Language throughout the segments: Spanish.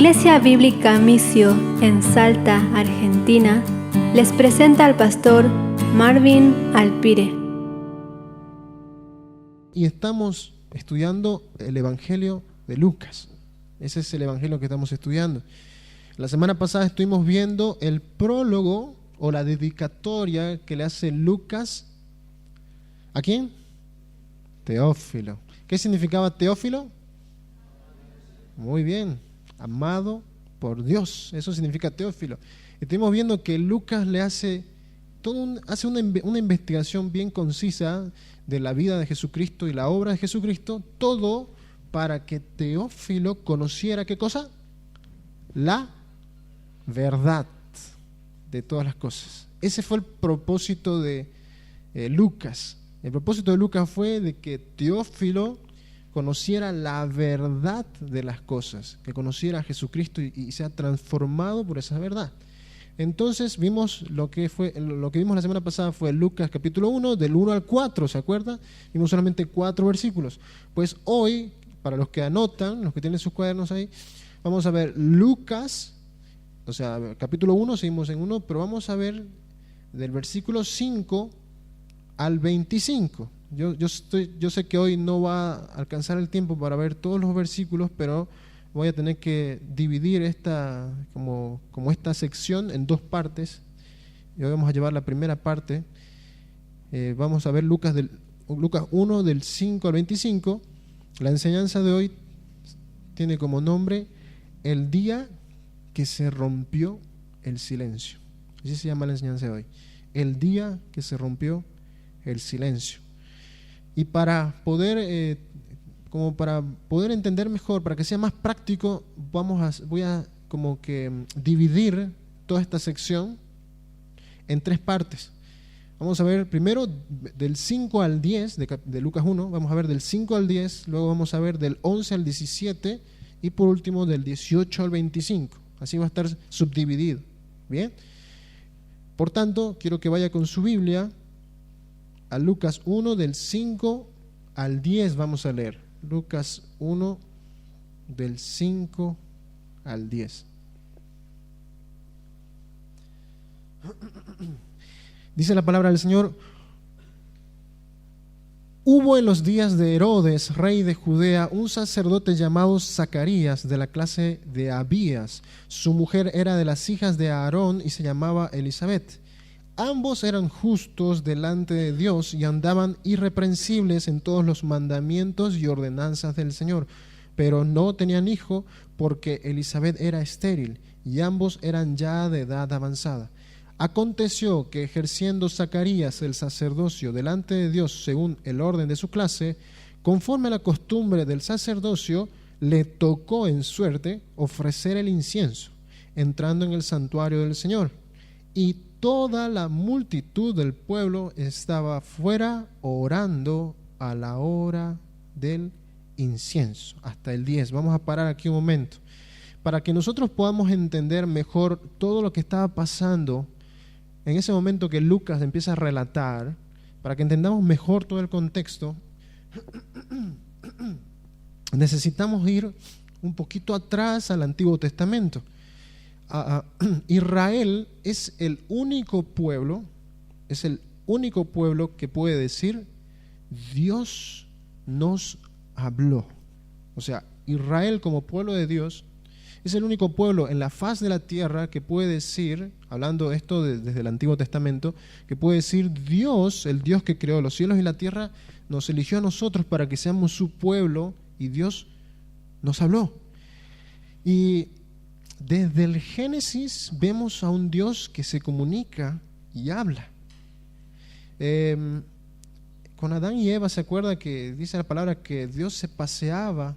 Iglesia Bíblica Missio en Salta, Argentina, les presenta al pastor Marvin Alpire. Y estamos estudiando el Evangelio de Lucas. Ese es el Evangelio que estamos estudiando. La semana pasada estuvimos viendo el prólogo o la dedicatoria que le hace Lucas. ¿A quién? Teófilo. ¿Qué significaba Teófilo? Muy bien, amado por Dios. Eso significa Teófilo. Estuvimos viendo que Lucas le hace una investigación bien concisa de la vida de Jesucristo y la obra de Jesucristo, todo para que Teófilo conociera ¿qué cosa? La verdad de todas las cosas. Ese fue el propósito de Lucas. El propósito de Lucas fue de que Teófilo conociera la verdad de las cosas, que conociera a Jesucristo y sea transformado por esa verdad. Entonces vimos lo que vimos la semana pasada fue Lucas capítulo 1, del 1 al 4, ¿se acuerda? Vimos solamente 4 versículos. Pues hoy, para los que anotan, los que tienen sus cuadernos ahí, vamos a ver Lucas, o sea, capítulo 1, seguimos en 1, pero vamos a ver del versículo 5 al 25. Yo sé que hoy no va a alcanzar el tiempo para ver todos los versículos, pero voy a tener que dividir esta sección en dos partes. Y hoy vamos a llevar la primera parte. Vamos a ver Lucas 1 del 5 al 25. La enseñanza de hoy tiene como nombre el día que se rompió el silencio. Así se llama la enseñanza de hoy. El día que se rompió el silencio. Y para poder entender mejor, para que sea más práctico, voy a como que dividir toda esta sección en 3 partes. Vamos a ver primero del 5 al 10 de Lucas 1, vamos a ver del 5 al 10, luego vamos a ver del 11 al 17 y por último del 18 al 25. Así va a estar subdividido. Bien. Por tanto, quiero que vaya con su Biblia a Lucas 1 del 5 al 10 vamos a leer. Lucas 1 del 5 al 10. Dice la palabra del Señor: hubo en los días de Herodes, rey de Judea, un sacerdote llamado Zacarías, de la clase de Abías. Su mujer era de las hijas de Aarón y se llamaba Elisabet. Ambos eran justos delante de Dios y andaban irreprensibles en todos los mandamientos y ordenanzas del Señor, pero no tenían hijo porque Elisabet era estéril y ambos eran ya de edad avanzada. Aconteció que ejerciendo Zacarías el sacerdocio delante de Dios según el orden de su clase, conforme a la costumbre del sacerdocio, le tocó en suerte ofrecer el incienso, entrando en el santuario del Señor. Y toda la multitud del pueblo estaba fuera orando a la hora del incienso. Hasta el 10. Vamos a parar aquí un momento. Para que nosotros podamos entender mejor todo lo que estaba pasando en ese momento que Lucas empieza a relatar, para que entendamos mejor todo el contexto, necesitamos ir un poquito atrás al Antiguo Testamento. Israel es el único pueblo que puede decir Dios nos habló. O sea, Israel como pueblo de Dios es el único pueblo en la faz de la tierra que puede decir, hablando esto desde el Antiguo Testamento, que puede decir Dios, el Dios que creó los cielos y la tierra, nos eligió a nosotros para que seamos su pueblo y Dios nos habló. Y desde el Génesis vemos a un Dios que se comunica y habla. Con Adán y Eva, ¿se acuerda que dice la palabra que Dios se paseaba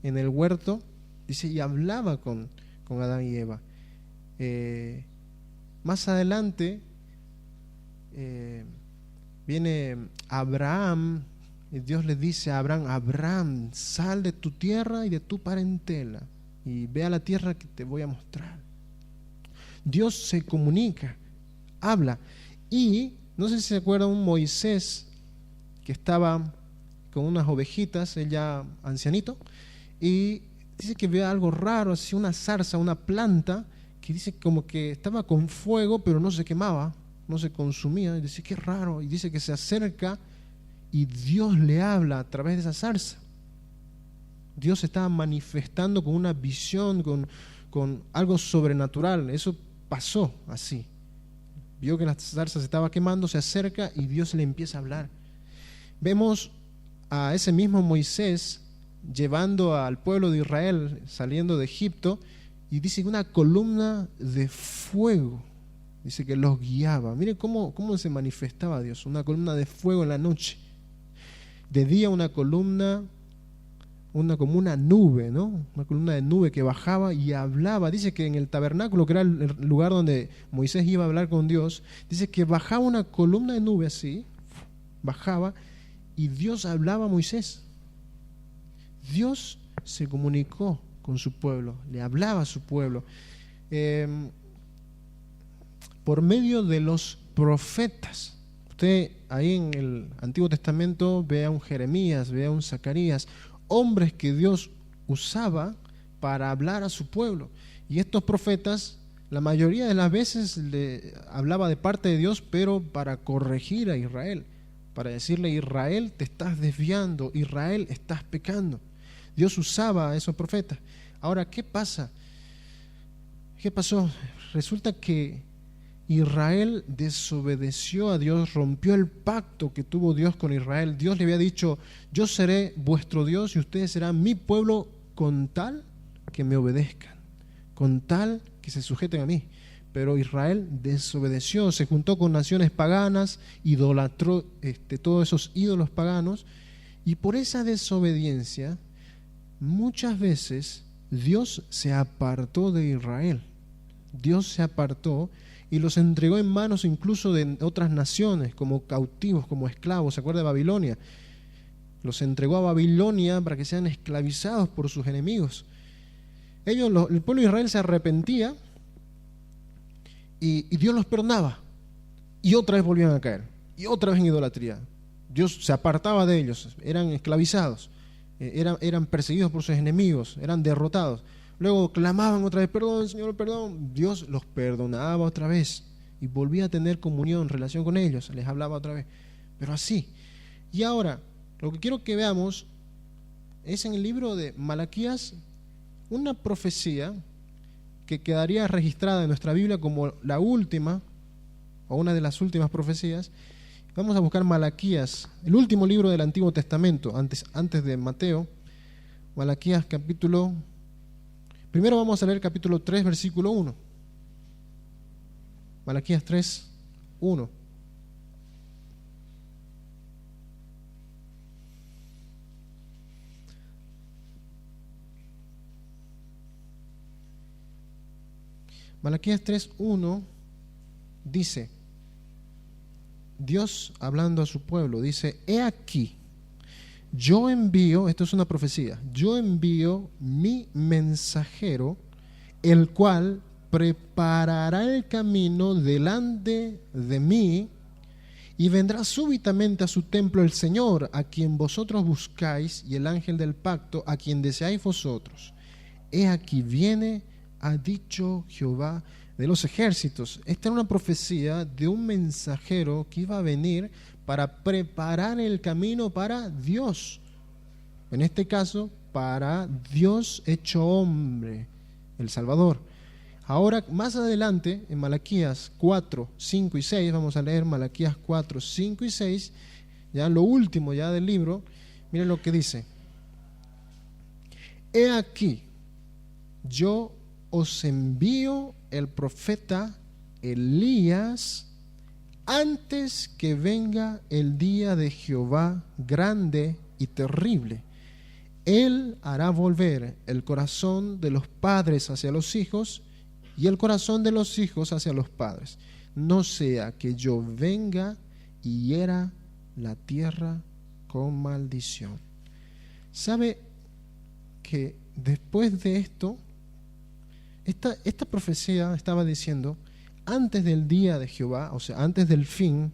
en el huerto? Dice, y hablaba con Adán y Eva. Más adelante viene Abraham, y Dios le dice a Abraham: Abraham, sal de tu tierra y de tu parentela y ve a la tierra que te voy a mostrar. Dios se comunica, habla. Y no sé si se acuerdan, un Moisés que estaba con unas ovejitas, él ya ancianito, y dice que ve algo raro, así una zarza, una planta, que dice como que estaba con fuego, pero no se quemaba, no se consumía. Y dice, qué raro. Y dice que se acerca y Dios le habla a través de esa zarza. Dios estaba manifestando con una visión, con algo sobrenatural. Eso pasó así. Vio que la zarza se estaba quemando, se acerca y Dios le empieza a hablar. Vemos a ese mismo Moisés llevando al pueblo de Israel, saliendo de Egipto, y dice que una columna de fuego, dice que los guiaba. Mire cómo se manifestaba Dios, una columna de fuego en la noche. De día una columna, como una nube, ¿no? Una columna de nube que bajaba y hablaba. Dice que en el tabernáculo, que era el lugar donde Moisés iba a hablar con Dios, dice que bajaba una columna de nube así, bajaba, y Dios hablaba a Moisés. Dios se comunicó con su pueblo, le hablaba a su pueblo por medio de los profetas. Usted ahí en el Antiguo Testamento ve a un Jeremías, ve a un Zacarías, hombres que Dios usaba para hablar a su pueblo. Y estos profetas, la mayoría de las veces le hablaba de parte de Dios, pero para corregir a Israel, para decirle: Israel, te estás desviando, Israel, estás pecando. Dios usaba a esos profetas. Ahora, ¿qué pasa? ¿Qué pasó? Resulta que Israel desobedeció a Dios, rompió el pacto que tuvo Dios con Israel. Dios le había dicho: yo seré vuestro Dios y ustedes serán mi pueblo, con tal que me obedezcan, con tal que se sujeten a mí. Pero Israel desobedeció, se juntó con naciones paganas, idolatró todos esos ídolos paganos, y por esa desobediencia muchas veces Dios se apartó de Israel. Dios se apartó y los entregó en manos incluso de otras naciones, como cautivos, como esclavos. ¿Se acuerda de Babilonia? Los entregó a Babilonia para que sean esclavizados por sus enemigos. El pueblo de Israel se arrepentía y Dios los perdonaba, y otra vez volvían a caer, y otra vez en idolatría. Dios se apartaba de ellos, eran esclavizados, eran perseguidos por sus enemigos, eran derrotados. Luego clamaban otra vez: perdón, Señor, perdón. Dios los perdonaba otra vez y volvía a tener comunión, relación con ellos, les hablaba otra vez. Pero así. Y ahora, lo que quiero que veamos es en el libro de Malaquías una profecía que quedaría registrada en nuestra Biblia como la última, o una de las últimas profecías. Vamos a buscar Malaquías, el último libro del Antiguo Testamento, antes de Mateo. Malaquías capítulo... Primero vamos a leer capítulo 3, versículo 1. Malaquías 3, 1. Malaquías 3, 1 dice, Dios hablando a su pueblo, dice: he aquí, yo envío, esto es una profecía, yo envío mi mensajero, el cual preparará el camino delante de mí, y vendrá súbitamente a su templo el Señor, a quien vosotros buscáis, y el ángel del pacto, a quien deseáis vosotros. He aquí viene, ha dicho Jehová de los ejércitos. Esta era una profecía de un mensajero que iba a venir para preparar el camino para Dios. En este caso, para Dios hecho hombre, el Salvador. Ahora, más adelante, en Malaquías 4, 5 y 6, vamos a leer Malaquías 4, 5 y 6, ya lo último ya del libro. Miren lo que dice: he aquí, yo os envío el profeta Elías antes que venga el día de Jehová grande y terrible. Él hará volver el corazón de los padres hacia los hijos y el corazón de los hijos hacia los padres, no sea que yo venga y hiera la tierra con maldición. ¿Sabe que después de esto, esta profecía estaba diciendo: antes del día de Jehová, o sea, antes del fin,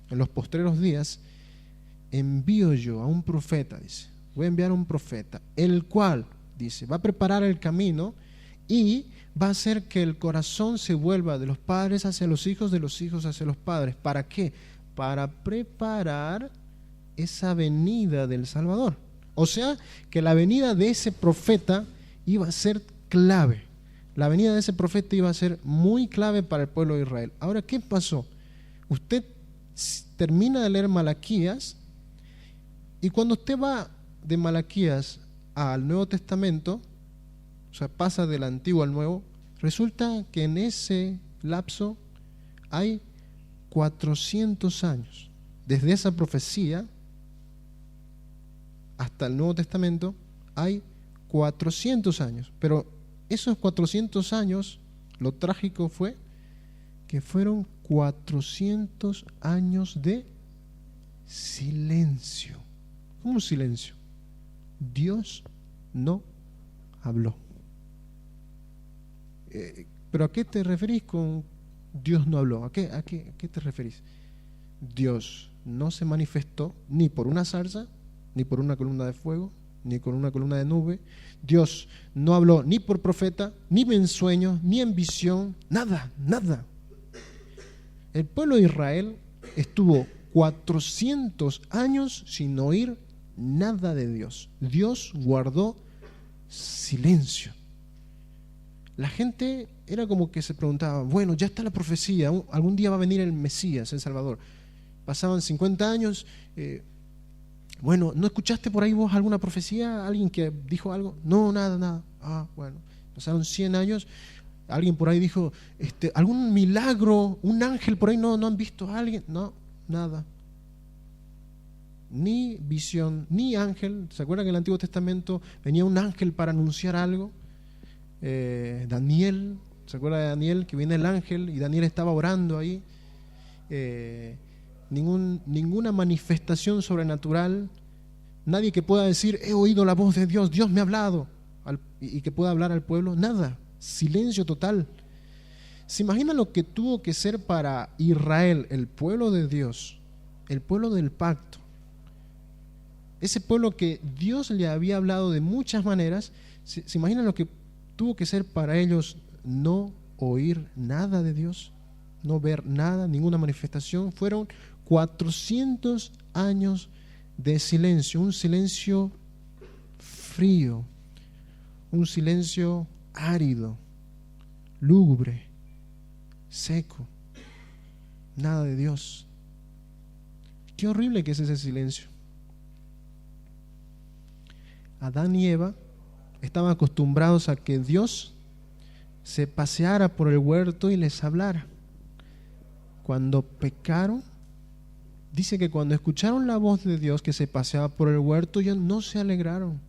en los postreros días, envío yo a un profeta, dice, voy a enviar a un profeta, el cual dice, va a preparar el camino y va a hacer que el corazón se vuelva de los padres hacia los hijos, de los hijos hacia los padres. ¿Para qué? Para preparar esa venida del Salvador. O sea, que la venida de ese profeta iba a ser clave. La venida de ese profeta iba a ser muy clave para el pueblo de Israel. Ahora, ¿qué pasó? Usted termina de leer Malaquías y cuando usted va de Malaquías al Nuevo Testamento, o sea, pasa del Antiguo al Nuevo, resulta que en ese lapso hay 400 años. Desde esa profecía hasta el Nuevo Testamento hay 400 años. Pero esos 400 años, lo trágico fue que fueron 400 años de silencio. ¿Cómo silencio? Dios no habló. ¿Pero a qué te referís con Dios no habló? ¿A qué te referís? Dios no se manifestó ni por una zarza, ni por una columna de fuego, ni con una columna de nube. Dios no habló ni por profeta, ni en sueños, ni en visión, nada. El pueblo de Israel estuvo 400 años sin oír nada de Dios. Dios guardó silencio. La gente era como que se preguntaba, bueno, ya está la profecía, algún día va a venir el Mesías, el Salvador. Pasaban 50 años, bueno, ¿no escuchaste por ahí vos alguna profecía? ¿Alguien que dijo algo? No, nada. Ah, bueno, pasaron 100 años, alguien por ahí dijo, ¿algún milagro? ¿Un ángel por ahí? No han visto a alguien. No, nada. Ni visión, ni ángel. ¿Se acuerdan que en el Antiguo Testamento venía un ángel para anunciar algo? Daniel, ¿se acuerda de Daniel? Que viene el ángel y Daniel estaba orando ahí. Ninguna manifestación sobrenatural, nadie que pueda decir, he oído la voz de Dios, Dios me ha hablado, y que pueda hablar al pueblo, nada, silencio total. ¿Se imaginan lo que tuvo que ser para Israel, el pueblo de Dios, el pueblo del pacto? Ese pueblo que Dios le había hablado de muchas maneras. ¿Se imaginan lo que tuvo que ser para ellos no oír nada de Dios? No ver nada, ninguna manifestación. Fueron 400 años de silencio, un silencio frío, un silencio árido, lúgubre, seco, nada de Dios. Qué horrible que es ese silencio. Adán y Eva estaban acostumbrados a que Dios se paseara por el huerto y les hablara. Cuando pecaron, dice que cuando escucharon la voz de Dios que se paseaba por el huerto, ya no se alegraron.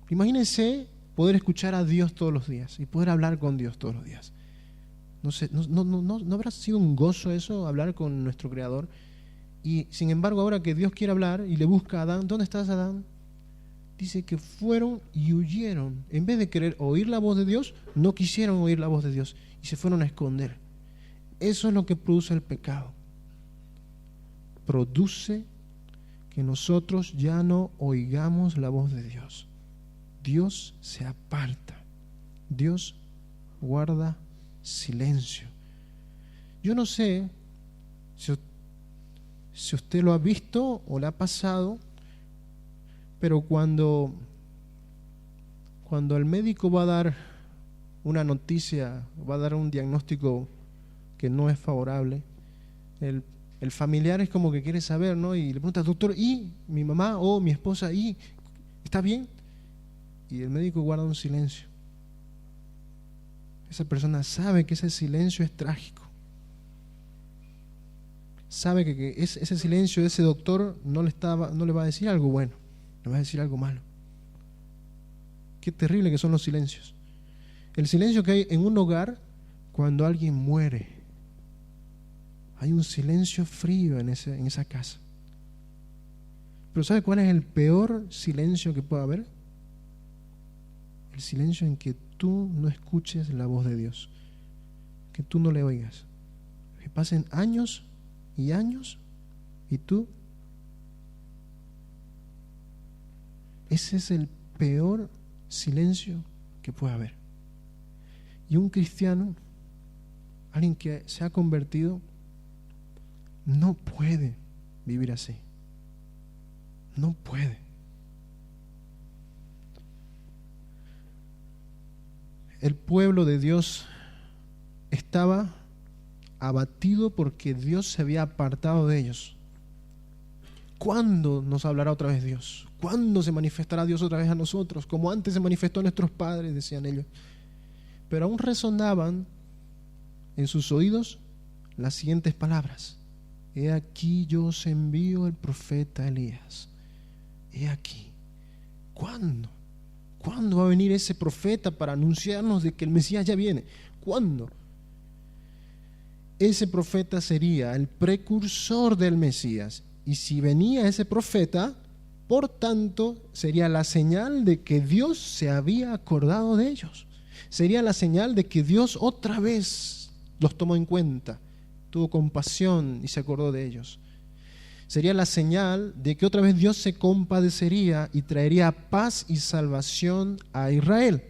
Imagínense poder escuchar a Dios todos los días y poder hablar con Dios todos los días. ¿No habrá sido un gozo eso, hablar con nuestro Creador? Y sin embargo, ahora que Dios quiere hablar y le busca a Adán, ¿dónde estás, Adán? Dice que fueron y huyeron. En vez de querer oír la voz de Dios, no quisieron oír la voz de Dios y se fueron a esconder. Eso es lo que produce el pecado. Produce que nosotros ya no oigamos la voz de Dios. Dios se aparta. Dios guarda silencio. Yo no sé si usted lo ha visto o le ha pasado, pero cuando el médico va a dar una noticia, va a dar un diagnóstico que no es favorable, el familiar es como que quiere saber, ¿no? Y le pregunta, doctor, ¿y mi mamá o mi esposa, y está bien? Y el médico guarda un silencio. Esa persona sabe que ese silencio es trágico. Sabe que ese silencio de ese doctor no le va a decir algo bueno, le va a decir algo malo. Qué terrible que son los silencios. El silencio que hay en un hogar cuando alguien muere. Hay un silencio frío en esa casa. Pero ¿sabe cuál es el peor silencio que puede haber? El silencio en que tú no escuches la voz de Dios, que tú no le oigas, que pasen años y años y tú. Ese es el peor silencio que pueda haber. Y un cristiano, alguien que se ha convertido, no puede vivir así. No puede. El pueblo de Dios estaba abatido porque Dios se había apartado de ellos. ¿Cuándo nos hablará otra vez Dios? ¿Cuándo se manifestará Dios otra vez a nosotros? Como antes se manifestó a nuestros padres, decían ellos. Pero aún resonaban en sus oídos las siguientes palabras: he aquí yo os envío el profeta Elías. He aquí. ¿Cuándo? ¿Cuándo va a venir ese profeta para anunciarnos de que el Mesías ya viene? ¿Cuándo? Ese profeta sería el precursor del Mesías. Y si venía ese profeta, por tanto, sería la señal de que Dios se había acordado de ellos. Sería la señal de que Dios otra vez los tomó en cuenta, tuvo compasión y se acordó de ellos. Sería la señal de que otra vez Dios se compadecería y traería paz y salvación a Israel.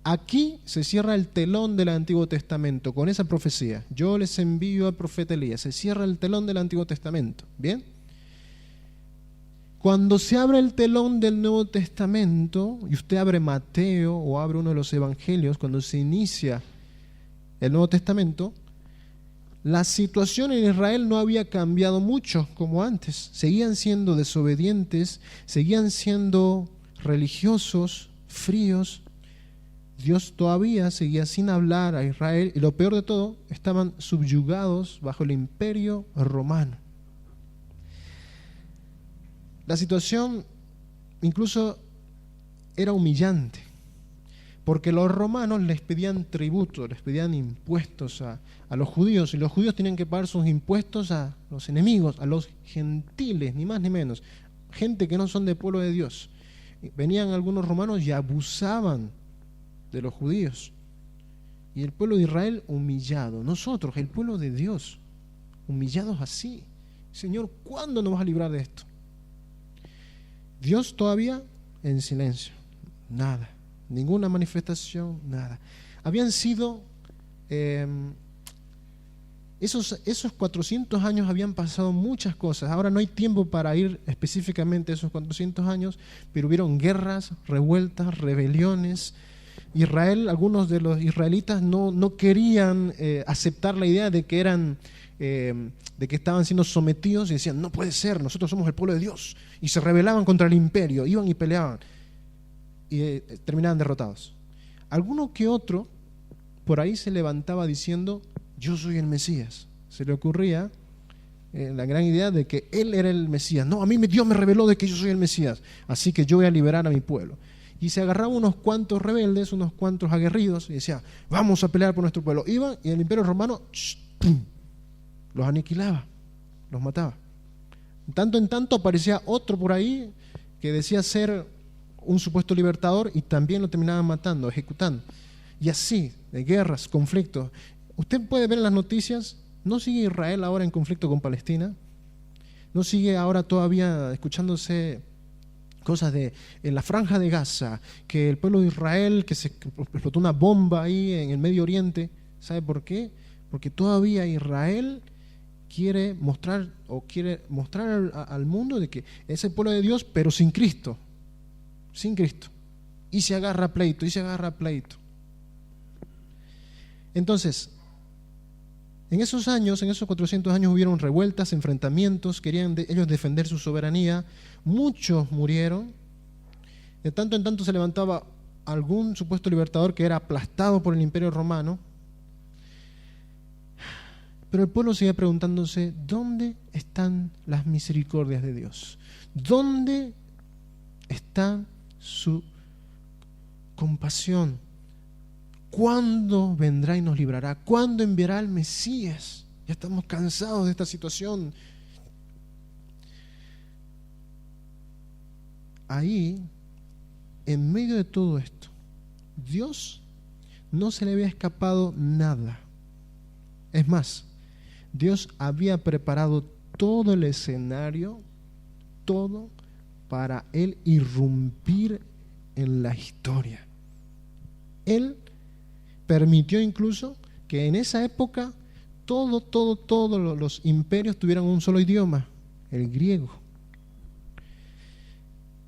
Aquí se cierra el telón del Antiguo Testamento con esa profecía. Yo les envío al profeta Elías. Se cierra el telón del Antiguo Testamento. ¿Bien? Cuando se abre el telón del Nuevo Testamento, y usted abre Mateo o abre uno de los evangelios, cuando se inicia el Nuevo Testamento, la situación en Israel no había cambiado mucho como antes. Seguían siendo desobedientes, seguían siendo religiosos, fríos. Dios todavía seguía sin hablar a Israel, y lo peor de todo, estaban subyugados bajo el imperio romano. La situación incluso era humillante, porque los romanos les pedían tributo, les pedían impuestos a los judíos, y los judíos tenían que pagar sus impuestos a los enemigos, a los gentiles, ni más ni menos, gente que no son del pueblo de Dios. Venían algunos romanos y abusaban de los judíos, y el pueblo de Israel humillado. Nosotros, el pueblo de Dios, humillados así. Señor, ¿cuándo nos vas a librar de esto? Dios todavía en silencio, nada, ninguna manifestación, nada. Habían sido esos 400 años, habían pasado muchas cosas. Ahora no hay tiempo para ir específicamente a esos 400 años, pero hubieron guerras, revueltas, rebeliones. Israel, algunos de los israelitas no querían aceptar la idea de que eran de que estaban siendo sometidos, y decían: no puede ser, nosotros somos el pueblo de Dios, y se rebelaban contra el imperio, iban y peleaban y terminaban derrotados. Alguno que otro por ahí se levantaba diciendo: yo soy el Mesías. Se le ocurría la gran idea de que él era el Mesías. No, a mí Dios me reveló de que yo soy el Mesías, así que yo voy a liberar a mi pueblo. Y se agarraban unos cuantos rebeldes, unos cuantos aguerridos, y decía: vamos a pelear por nuestro pueblo. Iban, y el imperio romano ¡pum!, los aniquilaba, los mataba. De tanto en tanto aparecía otro por ahí que decía ser un supuesto libertador, y también lo terminaban matando, ejecutando. Y así, de guerras, conflictos. Usted puede ver en las noticias, ¿no sigue Israel ahora en conflicto con Palestina? ¿No sigue ahora todavía escuchándose cosas en la franja de Gaza, que el pueblo de Israel, que se explotó una bomba ahí en el Medio Oriente? ¿Sabe por qué? Porque todavía Israel quiere mostrar al mundo de que es el pueblo de Dios, pero sin Cristo, y se agarra a pleito, Entonces, en esos años, en esos 400 años, hubieron revueltas, enfrentamientos, querían ellos defender su soberanía, muchos murieron. De tanto en tanto se levantaba algún supuesto libertador que era aplastado por el imperio romano. Pero el pueblo seguía preguntándose: ¿dónde están las misericordias de Dios? ¿Dónde está su compasión? ¿Cuándo vendrá y nos librará? ¿Cuándo enviará al Mesías? Ya estamos cansados de esta situación. Ahí, en medio de todo esto, Dios no se le había escapado nada. Es más, Dios había preparado todo el escenario, todo, para Él irrumpir en la historia. Él permitió incluso que en esa época todos los imperios tuvieran un solo idioma, el griego.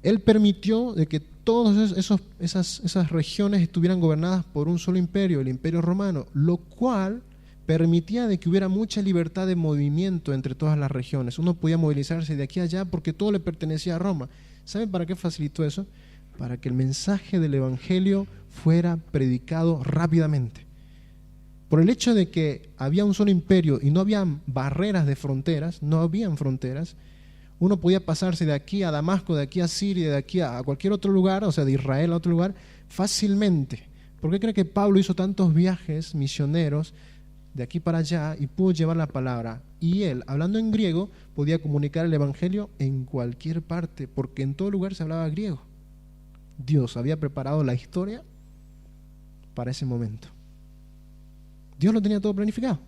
Él permitió de que todas esas regiones estuvieran gobernadas por un solo imperio, el Imperio Romano, lo cual permitía de que hubiera mucha libertad de movimiento entre todas las regiones. Uno podía movilizarse de aquí a allá porque todo le pertenecía a Roma. ¿Saben para qué facilitó eso? Para que el mensaje del Evangelio fuera predicado rápidamente. Por el hecho de que había un solo imperio y no habían barreras de fronteras, no habían fronteras, uno podía pasarse de aquí a Damasco, de aquí a Siria, de aquí a cualquier otro lugar, o sea, de Israel a otro lugar, fácilmente. ¿Por qué cree que Pablo hizo tantos viajes misioneros de aquí para allá y pudo llevar la palabra? Y él, hablando en griego, podía comunicar el Evangelio en cualquier parte, porque en todo lugar se hablaba griego. Dios había preparado la historia para ese momento. Dios lo tenía todo planificado.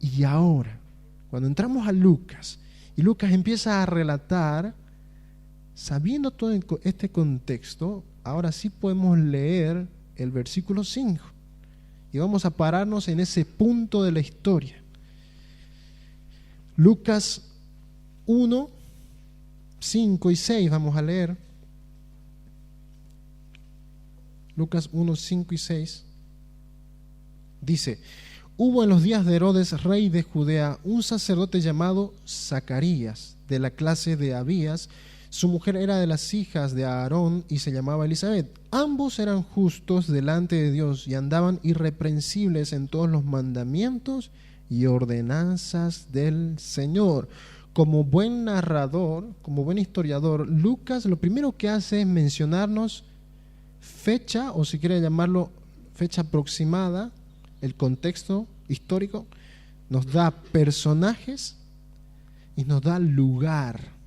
Y ahora, cuando entramos a Lucas, y Lucas empieza a relatar, sabiendo todo este contexto, ahora sí podemos leer el versículo 5. Y vamos a pararnos en ese punto de la historia. Lucas 1, 5 y 6 vamos a leer. Lucas 1, 5 y 6. Dice: hubo en los días de Herodes, rey de Judea, un sacerdote llamado Zacarías, de la clase de Abías. Su mujer era de las hijas de Aarón y se llamaba Elisabet. Ambos eran justos delante de Dios y andaban irreprensibles en todos los mandamientos y ordenanzas del Señor. Como buen narrador, como buen historiador, Lucas lo primero que hace es mencionarnos fecha, o si quiere llamarlo fecha aproximada, el contexto histórico, nos da personajes y nos da lugar.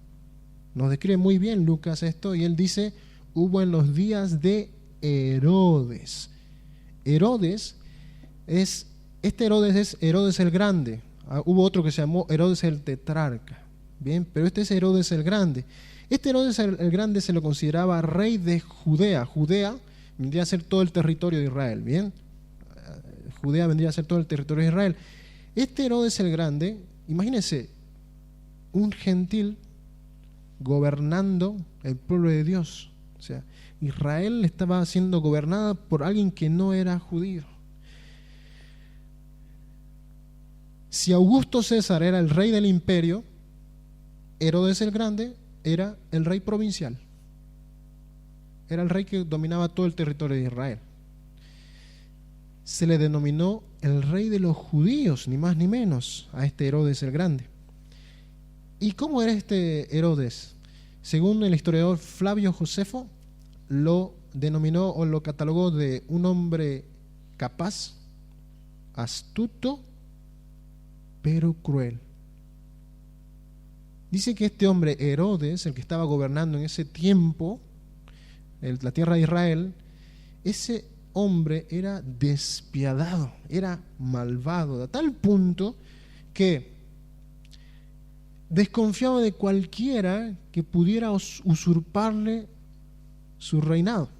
Nos describe muy bien Lucas esto, y él dice: hubo en los días de Herodes. Herodes es Herodes el Grande. Hubo otro que se llamó Herodes el Tetrarca. Bien, pero este es Herodes el Grande. Este Herodes el Grande se lo consideraba rey de Judea. Judea vendría a ser todo el territorio de Israel. Bien, Judea vendría a ser todo el territorio de Israel. Este Herodes el Grande, imagínense, un gentil gobernando el pueblo de Dios. O sea, Israel estaba siendo gobernada por alguien que no era judío. Si Augusto César era el rey del imperio, Herodes el Grande era el rey provincial. Era el rey que dominaba todo el territorio de Israel. Se le denominó el rey de los judíos, ni más ni menos, a este Herodes el Grande. ¿Y cómo era este Herodes? Según el historiador Flavio Josefo, lo denominó o lo catalogó de un hombre capaz, astuto, pero cruel. Dice que este hombre Herodes, el que estaba gobernando en ese tiempo la tierra de Israel, ese hombre era despiadado, era malvado, a tal punto que desconfiaba de cualquiera que pudiera usurparle su reinado.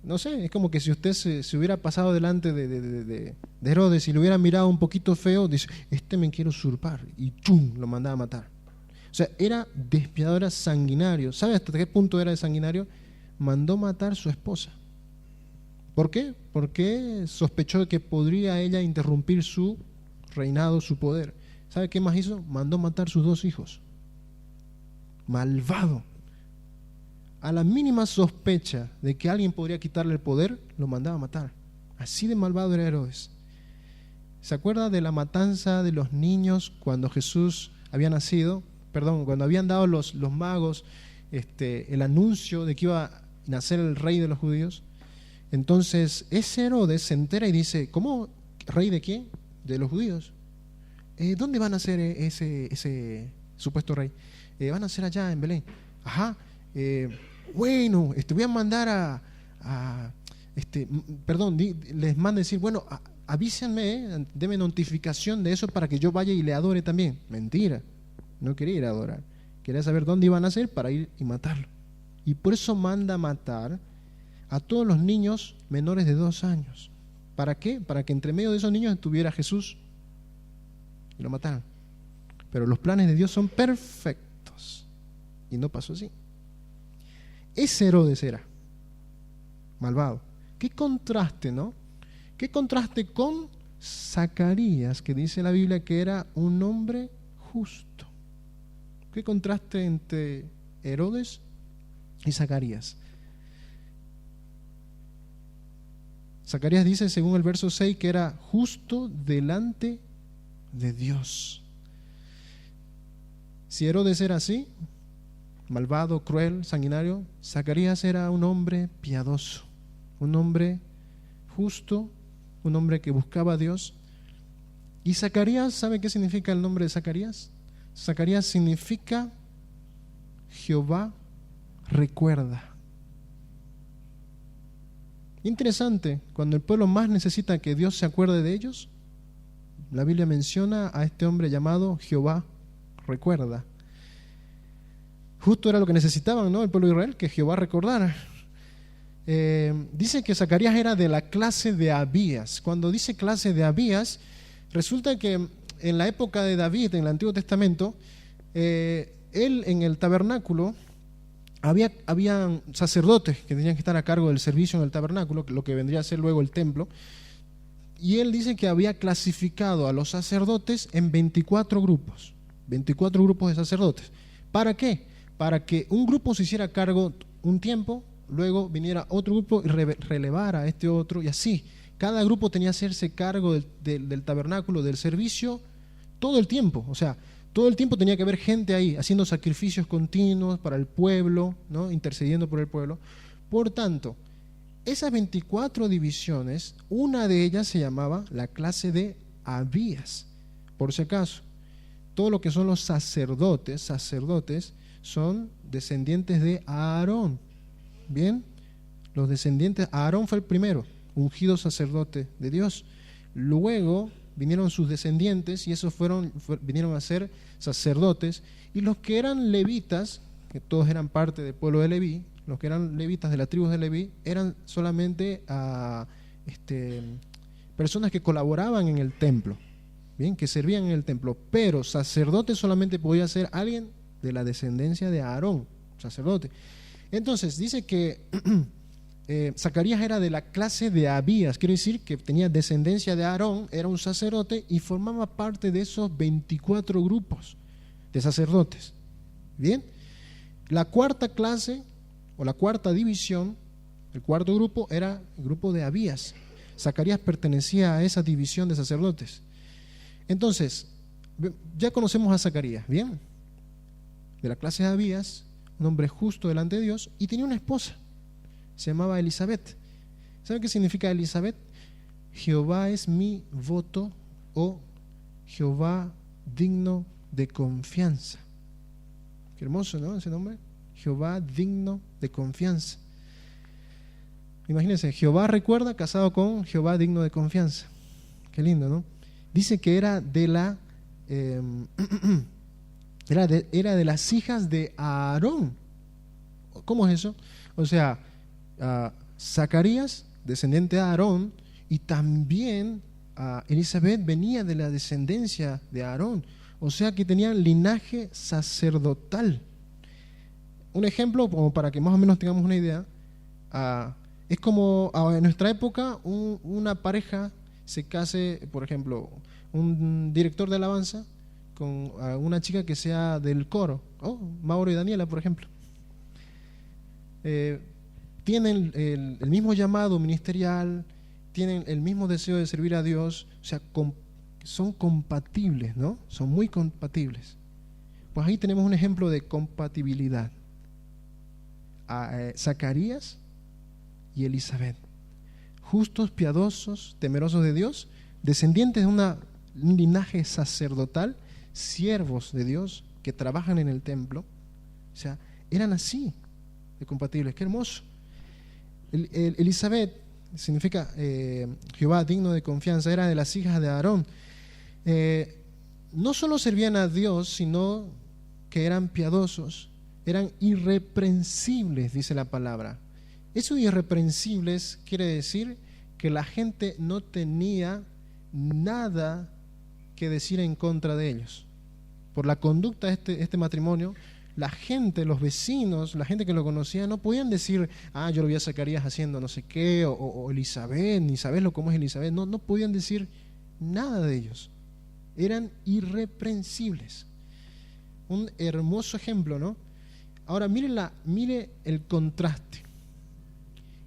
No sé, es como que si usted se hubiera pasado delante de Herodes y lo hubiera mirado un poquito feo, dice: este me quiere usurpar, y ¡chum!, lo mandaba a matar. O sea, era despiadado, era sanguinario. ¿Sabe hasta qué punto era de sanguinario? Mandó matar a su esposa. ¿Por qué? Porque sospechó de que podría ella interrumpir su reinado, su poder. ¿Sabe qué más hizo? Mandó matar sus 2 hijos. Malvado. A la mínima sospecha de que alguien podría quitarle el poder, lo mandaba a matar. Así de malvado era Herodes. ¿Se acuerda de la matanza de los niños cuando Jesús había nacido? Cuando habían dado los magos el anuncio de que iba a nacer el rey de los judíos. Entonces ese Herodes se entera y dice: ¿cómo? ¿Rey de quién? De los judíos. ¿Dónde van a nacer ese supuesto rey? Van a nacer allá en Belén. Ajá. Bueno, voy a mandar les manda decir: bueno, avísenme, denme notificación de eso para que yo vaya y le adore también. Mentira, no quería ir a adorar, quería saber dónde iban a nacer para ir y matarlo. Y por eso manda matar a todos los niños menores de 2 años. ¿Para qué? Para que entre medio de esos niños estuviera Jesús y lo mataran. Pero los planes de Dios son perfectos. Y no pasó así. Ese Herodes era malvado. Qué contraste, ¿no? Qué contraste con Zacarías, que dice la Biblia que era un hombre justo. Qué contraste entre Herodes y Zacarías. Zacarías dice, según el verso 6, que era justo delante de Dios. Si Herodes era así, malvado, cruel, sanguinario, Zacarías era un hombre piadoso, un hombre justo, un hombre que buscaba a Dios. Y Zacarías, ¿sabe qué significa el nombre de Zacarías? Zacarías significa Jehová recuerda. Interesante, cuando el pueblo más necesita que Dios se acuerde de ellos, la Biblia menciona a este hombre llamado Jehová recuerda. Justo era lo que necesitaban, ¿no? El pueblo de Israel, que Jehová recordara. Dice que Zacarías era de la clase de Abías. Cuando dice clase de Abías, resulta que en la época de David, en el Antiguo Testamento, él en el tabernáculo, había sacerdotes que tenían que estar a cargo del servicio en el tabernáculo, lo que vendría a ser luego el templo, y él dice que había clasificado a los sacerdotes en 24 grupos de sacerdotes. ¿Para qué? Para que un grupo se hiciera cargo un tiempo, luego viniera otro grupo y relevara a este otro, y así. Cada grupo tenía que hacerse cargo del tabernáculo, del servicio, todo el tiempo. O sea, todo el tiempo tenía que haber gente ahí, haciendo sacrificios continuos para el pueblo, ¿no? Intercediendo por el pueblo. Por tanto, esas 24 divisiones, una de ellas se llamaba la clase de Abías. Por si acaso, todo lo que son los sacerdotes son descendientes de Aarón. Bien, los descendientes, Aarón fue el primero, ungido sacerdote de Dios. Luego vinieron sus descendientes y esos vinieron a ser sacerdotes, y los que eran levitas, que todos eran parte del pueblo de Leví, los que eran levitas de las tribus de Leví, eran solamente personas que colaboraban en el templo, bien, que servían en el templo, pero sacerdote solamente podía ser alguien de la descendencia de Aarón, sacerdote. Entonces dice que Zacarías era de la clase de Abías, quiere decir que tenía descendencia de Aarón, era un sacerdote y formaba parte de esos 24 grupos de sacerdotes. Bien, la cuarta clase o la cuarta división, el cuarto grupo era el grupo de Abías. Zacarías pertenecía a esa división de sacerdotes. Entonces, ya conocemos a Zacarías, bien, de la clase de Abías, un hombre justo delante de Dios, y tenía una esposa. Se llamaba Elizabeth. ¿Sabe qué significa Elizabeth? Jehová es mi voto, o Jehová digno de confianza. Qué hermoso, ¿no? Ese nombre. Jehová digno de confianza. Imagínense, Jehová recuerda casado con Jehová digno de confianza. Qué lindo, ¿no? Dice que era de las hijas de Aarón. ¿Cómo es eso? O sea, Zacarías, descendiente de Aarón, y también Elizabeth venía de la descendencia de Aarón, o sea que tenían linaje sacerdotal. Un ejemplo, como para que más o menos tengamos una idea, es como en nuestra época una pareja se case, por ejemplo, un director de alabanza con una chica que sea del coro, Mauro y Daniela, por ejemplo. Tienen el mismo llamado ministerial, tienen el mismo deseo de servir a Dios, o sea, son compatibles, ¿no? Son muy compatibles. Pues ahí tenemos un ejemplo de compatibilidad. Zacarías y Elizabeth, justos, piadosos, temerosos de Dios, descendientes de un linaje sacerdotal, siervos de Dios que trabajan en el templo, o sea, eran así de compatibles. Qué hermoso. Elizabeth significa Jehová digno de confianza, era de las hijas de Aarón. No solo servían a Dios, sino que eran piadosos, eran irreprensibles, dice la palabra. Eso irreprensibles quiere decir que la gente no tenía nada que decir en contra de ellos. Por la conducta de este matrimonio, la gente, los vecinos, la gente que lo conocía, no podían decir, yo lo vi a Zacarías haciendo no sé qué, o Elizabeth, ni sabes cómo es Elizabeth. No podían decir nada de ellos. Eran irreprensibles. Un hermoso ejemplo, ¿no? Ahora mire el contraste.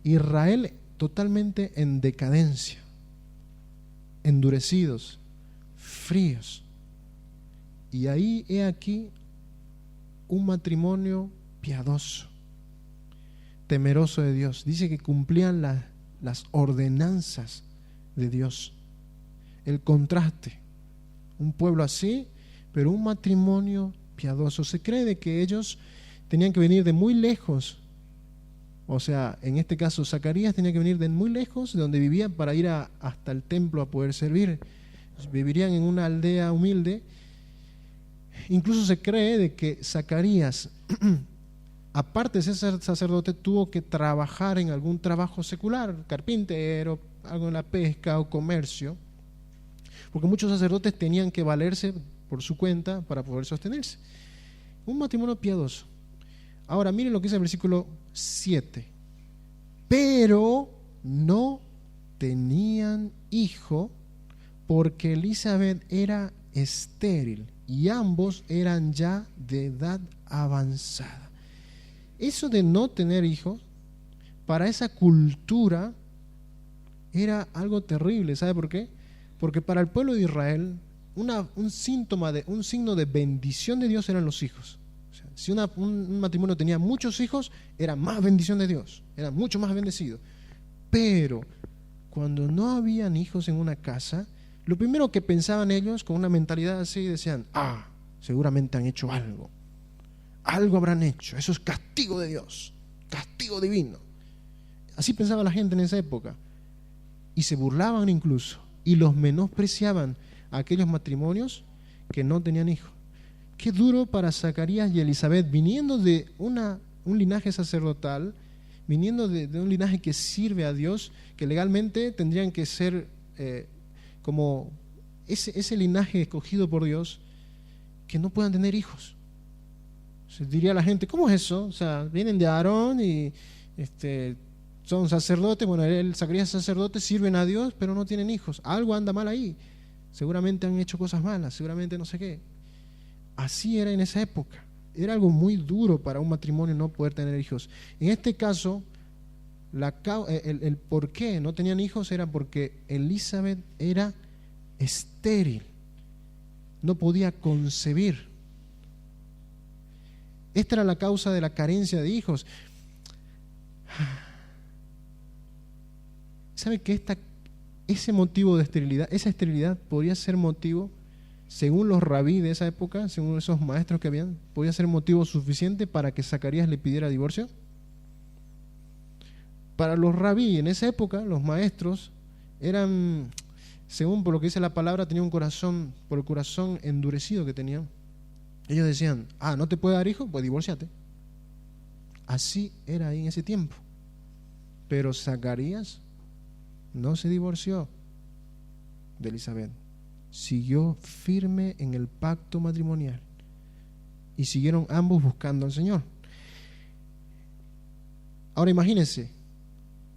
Israel totalmente en decadencia, endurecidos, fríos. Y ahí he aquí un matrimonio piadoso, temeroso de Dios. Dice que cumplían las ordenanzas de Dios. El contraste, un pueblo así, pero un matrimonio piadoso. Se cree de que ellos tenían que venir de muy lejos. O sea, en este caso Zacarías tenía que venir de muy lejos de donde vivía para ir hasta el templo a poder servir. Vivirían en una aldea humilde. Incluso se cree de que Zacarías, aparte de ser sacerdote, tuvo que trabajar en algún trabajo secular, carpintero, algo en la pesca o comercio, porque muchos sacerdotes tenían que valerse por su cuenta para poder sostenerse. Un matrimonio piadoso. Ahora miren lo que dice el versículo 7. Pero no tenían hijo porque Elizabeth era estéril y ambos eran ya de edad avanzada. Eso de no tener hijos, para esa cultura era algo terrible. ¿Sabe por qué? Porque para el pueblo de Israel, un signo de bendición de Dios eran los hijos. O sea, si un matrimonio tenía muchos hijos, era más bendición de Dios, era mucho más bendecido. Pero cuando no habían hijos en una casa, lo primero que pensaban ellos, con una mentalidad así, decían, seguramente han hecho algo habrán hecho, eso es castigo de Dios, castigo divino. Así pensaba la gente en esa época, y se burlaban incluso, y los menospreciaban a aquellos matrimonios que no tenían hijos. Qué duro para Zacarías y Elizabeth, viniendo de un linaje sacerdotal, viniendo de un linaje que sirve a Dios, que legalmente tendrían que ser como ese linaje escogido por Dios, que no puedan tener hijos. O sea, diría la gente, ¿cómo es eso? O sea, vienen de Aarón y son sacerdotes, bueno, Zacarías es sacerdote, sirven a Dios, pero no tienen hijos. Algo anda mal ahí. Seguramente han hecho cosas malas, seguramente no sé qué. Así era en esa época. Era algo muy duro para un matrimonio no poder tener hijos. En este caso, el por qué no tenían hijos era porque Elizabeth era estéril, no podía concebir. Esta era la causa de la carencia de hijos. ¿Sabe que ese motivo de esterilidad, esa esterilidad podría ser motivo, según los rabí de esa época, según esos maestros que habían, podía ser motivo suficiente para que Zacarías le pidiera divorcio? Para los rabí en esa época, los maestros eran, según por lo que dice la palabra, tenían un corazón, por el corazón endurecido que tenían. Ellos decían, ¿no te puede dar hijo? Pues divórciate. Así era ahí en ese tiempo. Pero Zacarías no se divorció de Elizabeth. Siguió firme en el pacto matrimonial. Y siguieron ambos buscando al Señor. Ahora imagínense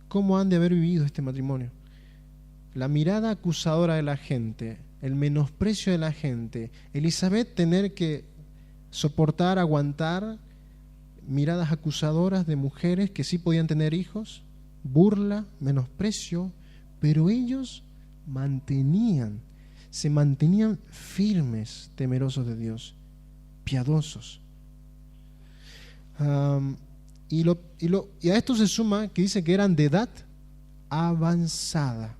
cómo han de haber vivido este matrimonio. La mirada acusadora de la gente, el menosprecio de la gente, Elizabeth tener que soportar, aguantar miradas acusadoras de mujeres que sí podían tener hijos, burla, menosprecio, pero ellos se mantenían firmes, temerosos de Dios, piadosos. Y a esto se suma que dice que eran de edad avanzada.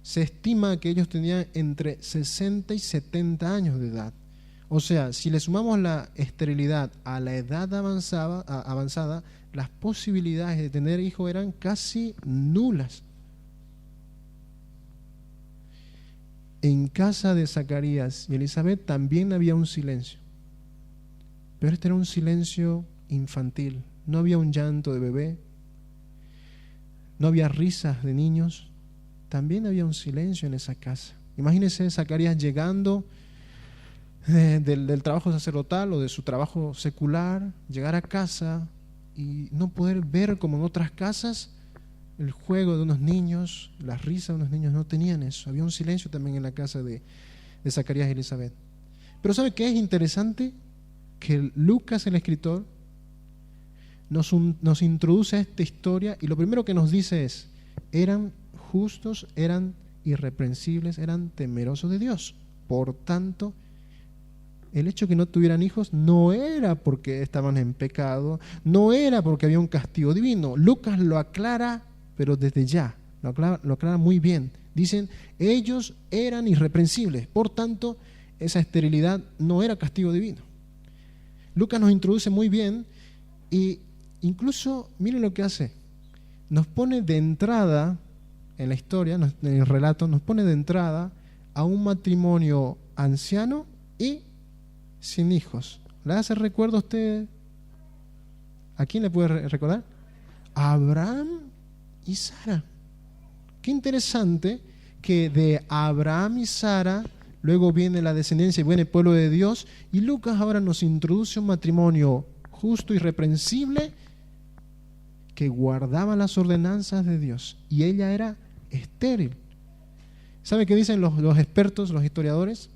Se estima que ellos tenían entre 60 y 70 años de edad. O sea, si le sumamos la esterilidad a la edad avanzada, las posibilidades de tener hijos eran casi nulas. En casa de Zacarías y Elizabeth también había un silencio, pero este era un silencio infantil, no había un llanto de bebé, no había risas de niños, también había un silencio en esa casa. Imagínense Zacarías llegando del trabajo sacerdotal o de su trabajo secular, llegar a casa y no poder ver como en otras casas el juego de unos niños, las risas de unos niños. No tenían eso, había un silencio también en la casa de Zacarías y Elizabeth. Pero ¿sabe qué es interesante? Que Lucas, el escritor, nos introduce a esta historia y lo primero que nos dice es: eran justos, eran irreprensibles, eran temerosos de Dios. Por tanto, el hecho de que no tuvieran hijos no era porque estaban en pecado, no era porque había un castigo divino. Lucas lo aclara, pero desde ya, lo aclara muy bien. Dicen, ellos eran irreprensibles, por tanto, esa esterilidad no era castigo divino. Lucas nos introduce muy bien y incluso, miren lo que hace, nos pone de entrada en la historia, en el relato, nos pone de entrada a un matrimonio anciano y sin hijos. ¿Le hace recuerdo a usted? ¿A quién le puede recordar? A Abraham y Sara. Qué interesante que de Abraham y Sara luego viene la descendencia y viene el pueblo de Dios, y Lucas ahora nos introduce un matrimonio justo y irreprensible que guardaba las ordenanzas de Dios, y ella era estéril. ¿Sabe qué dicen los expertos, los historiadores,